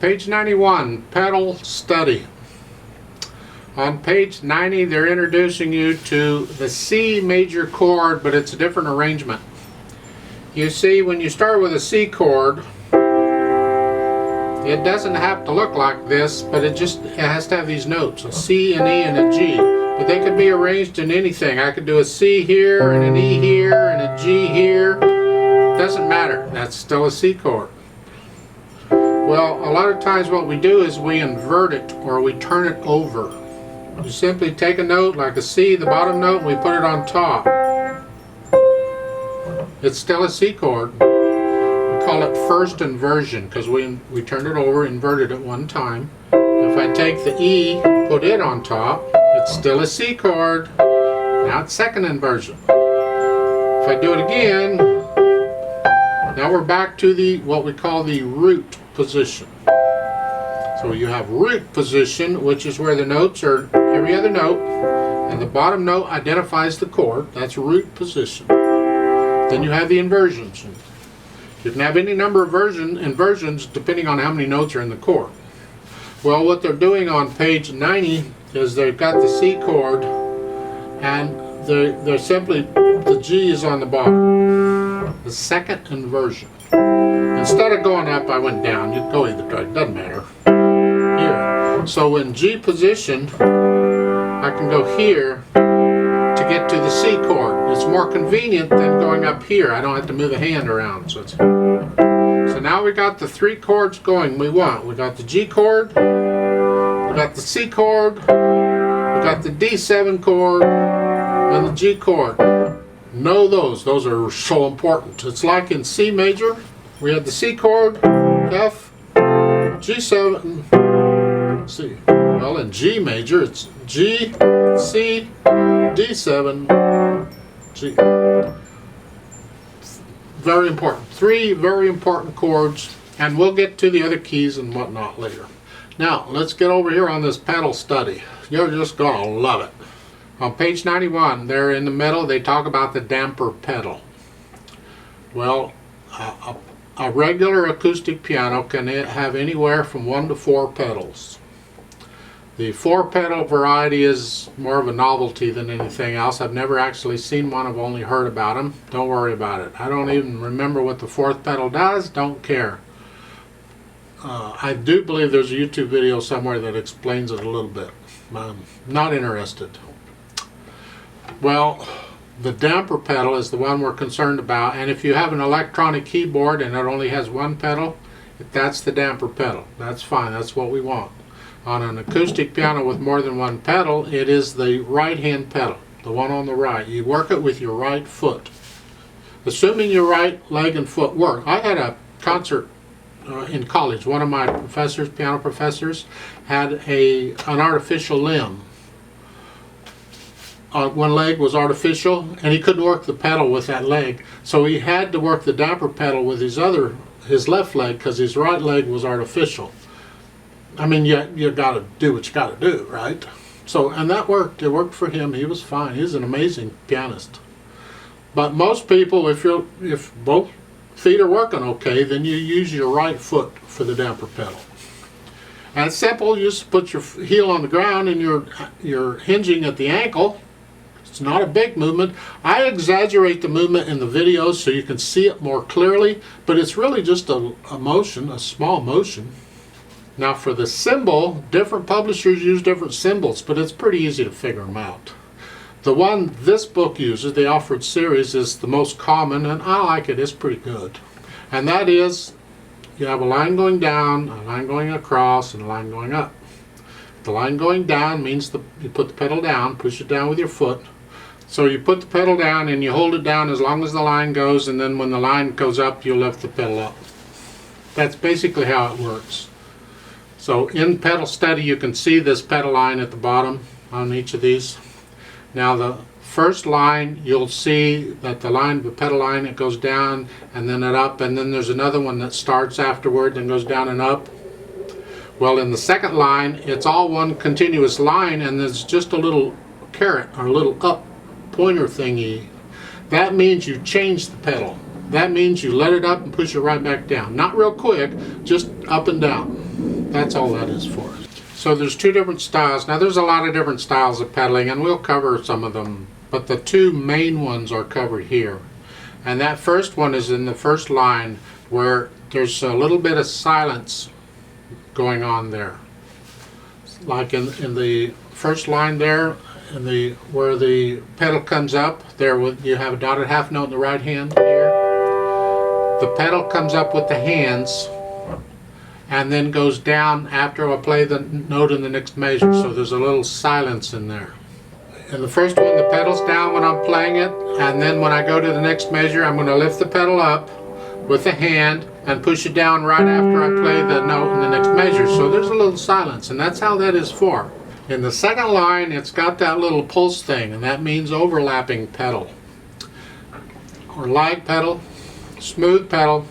Page 91, pedal study. On page 90, they're introducing you to the C major chord, but it's a different arrangement. You see, when you start with a C chord, it doesn't have to look like this, but it has to have these notes, a C, an E, and a G. But they could be arranged in anything. I could do a C here, and an E here, and a G here. Doesn't matter. That's still a C chord. Well, a lot of times what we do is we invert it, or we turn it over. You simply take a note like a C, the bottom note, and we put it on top. It's still a C chord. We call it first inversion because we turned it over, inverted it one time. If I take the E, put it on top, it's still a C chord. Now it's second inversion. If I do it again, now we're back to what we call the root position. So you have root position, which is where the notes are every other note, and the bottom note identifies the chord. That's root position. Then you have the inversions. You can have any number of inversions depending on how many notes are in the chord. Well, what they're doing on page 90 is they've got the C chord, and they're simply, the G is on the bottom. The second inversion. Instead of going up, I went down. You can go either direction, doesn't matter. Here. So in G position, I can go here to get to the C chord. It's more convenient than going up here. I don't have to move the hand around. So now we got the three chords going we want. We got the G chord, we got the C chord, we got the D7 chord, and the G chord. Know those. Those are so important. It's like in C major, we had the C chord, F, G7, C. Well, in G major, it's G, C, D7, G. Very important. Three very important chords, and we'll get to the other keys and whatnot later. Now, let's get over here on this pedal study. You're just going to love it. On page 91, there in the middle, they talk about the damper pedal. Well, a regular acoustic piano can have anywhere from 1 to 4 pedals. The 4-pedal variety is more of a novelty than anything else. I've never actually seen one. I've only heard about them. Don't worry about it. I don't even remember what the 4th pedal does. Don't care. I do believe there's a YouTube video somewhere that explains it a little bit. I'm not interested. Well, the damper pedal is the one we're concerned about, and if you have an electronic keyboard and it only has 1 pedal, that's the damper pedal. That's fine. That's what we want. On an acoustic piano with more than 1 pedal, it is the right hand pedal, the one on the right. You work it with your right foot, assuming your right leg and foot work. I had a concert in college. One of my professors, piano professors, had an artificial limb. One leg was artificial, and he couldn't work the pedal with that leg, so he had to work the damper pedal with his left leg because his right leg was artificial. I mean, you got to do what you got to do, right? So, and that worked. It worked for him. He was fine. He's an amazing pianist. But most people, if both feet are working okay, then you use your right foot for the damper pedal. And it's simple. You just put your heel on the ground and you're hinging at the ankle. It's not a big movement. I exaggerate the movement in the videos so you can see it more clearly, but it's really just a motion, a small motion. Now for the cymbal, different publishers use different cymbals, but it's pretty easy to figure them out. The one this book uses, the Alfred series, is the most common, and I like it. It's pretty good. And that is, you have a line going down, a line going across, and a line going up. The line going down means you put the pedal down, push it down with your foot. So you put the pedal down and you hold it down as long as the line goes, and then when the line goes up, you lift the pedal up. That's basically how it works. So in pedal study, you can see this pedal line at the bottom on each of these. Now the first line, you'll see that the pedal line, it goes down and then it up, and then there's another one that starts afterward and goes down and up. Well, in the second line, it's all one continuous line, and there's just a little caret or a little up pointer thingy. That means you change the pedal. That means you let it up and push it right back down. Not real quick, just up and down. That's all that is for. So there's two different styles. Now there's a lot of different styles of pedaling, and we'll cover some of them, but the two main ones are covered here. And that first one is in the first line where there's a little bit of silence going on there. Like in the first line there, where the pedal comes up, there you have a dotted half note in the right hand here. The pedal comes up with the hands and then goes down after I play the note in the next measure, so there's a little silence in there. In the first one, the pedal's down when I'm playing it, and then when I go to the next measure, I'm going to lift the pedal up with the hand and push it down right after I play the note in the next measure. So there's a little silence, and that's how that is for. In the second line, it's got that little pulse thing, and that means overlapping pedal, or lag pedal, smooth pedal,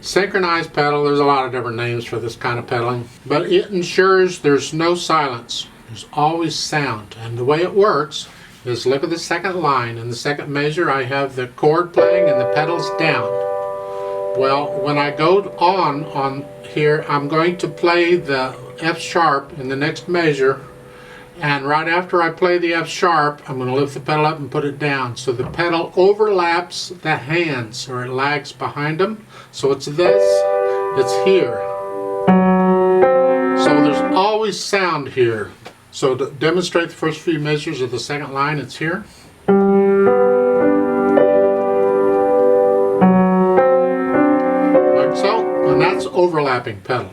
synchronized pedal. There's a lot of different names for this kind of pedaling, but it ensures there's no silence. There's always sound, and the way it works is, look at the second line. In the second measure, I have the chord playing and the pedals down. Well, when I go on here, I'm going to play the F sharp in the next measure, and right after I play the F sharp, I'm going to lift the pedal up and put it down. So the pedal overlaps the hands, or it lags behind them. So it's this, it's here. So there's always sound here. So to demonstrate the first few measures of the second line, it's here. Like so, and that's overlapping pedal.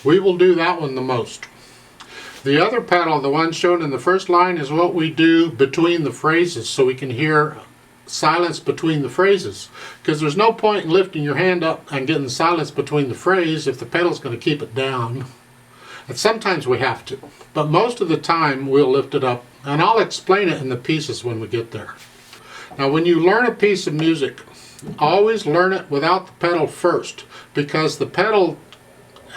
We will do that one the most. The other pedal, the one shown in the first line, is what we do between the phrases, so we can hear silence between the phrases. Because there's no point in lifting your hand up and getting silence between the phrase if the pedal's going to keep it down. And sometimes we have to, but most of the time we'll lift it up, and I'll explain it in the pieces when we get there. Now when you learn a piece of music, always learn it without the pedal first, because the pedal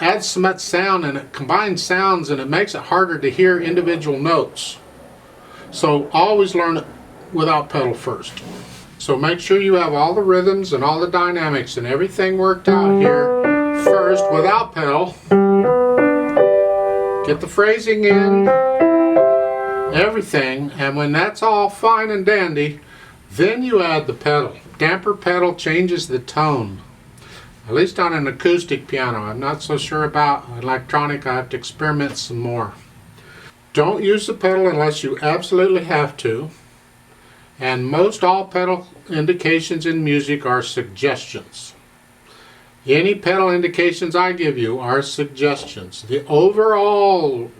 adds so much sound and it combines sounds and it makes it harder to hear individual notes. So always learn it without pedal first. So make sure you have all the rhythms and all the dynamics and everything worked out here first without pedal. Get the phrasing in, everything, and when that's all fine and dandy, then you add the pedal. Damper pedal changes the tone, at least on an acoustic piano. I'm not so sure about electronic. I have to experiment some more. Don't use the pedal unless you absolutely have to, and most all pedal indications in music are suggestions. Any pedal indications I give you are suggestions. The overall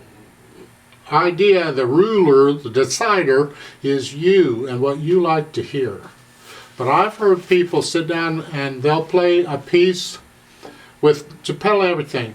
idea, the ruler, the decider, is you and what you like to hear. But I've heard people sit down and they'll play a piece to pedal everything.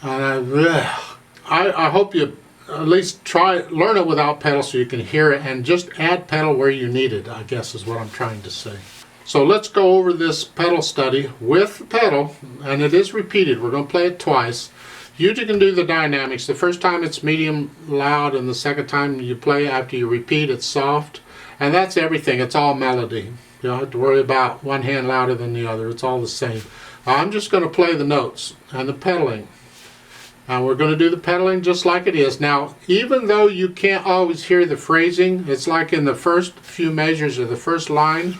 I hope you at least learn it without pedal so you can hear it, and just add pedal where you need it, I guess is what I'm trying to say. So let's go over this pedal study with the pedal, and it is repeated. We're going to play it twice. You can do the dynamics. The first time it's medium loud, and the second time you play after you repeat it's soft. And that's everything. It's all melody. You don't have to worry about one hand louder than the other. It's all the same. I'm just going to play the notes and the pedaling. And we're going to do the pedaling just like it is. Now, even though you can't always hear the phrasing, it's like in the first few measures of the first line.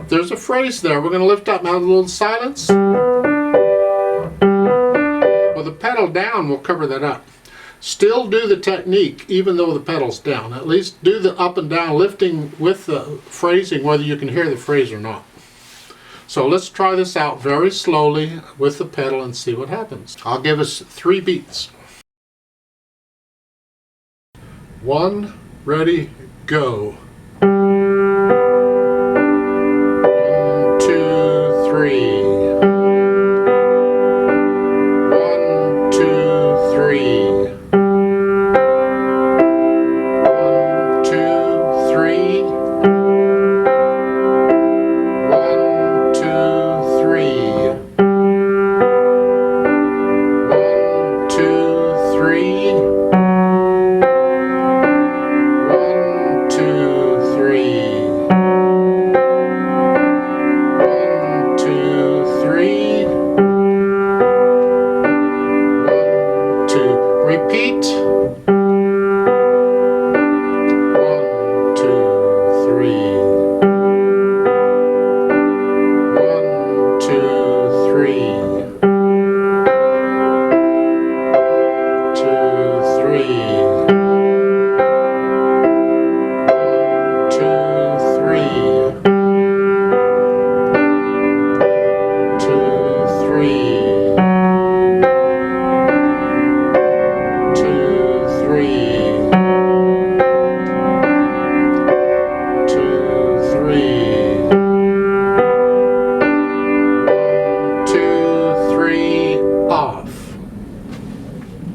There's a phrase there. We're going to lift up now, a little silence. Well, the pedal down will cover that up. Still do the technique even though the pedal's down. At least do the up and down lifting with the phrasing, whether you can hear the phrase or not. So let's try this out very slowly with the pedal and see what happens. I'll give us 3 beats. 1, ready, go. 1, 2, 3.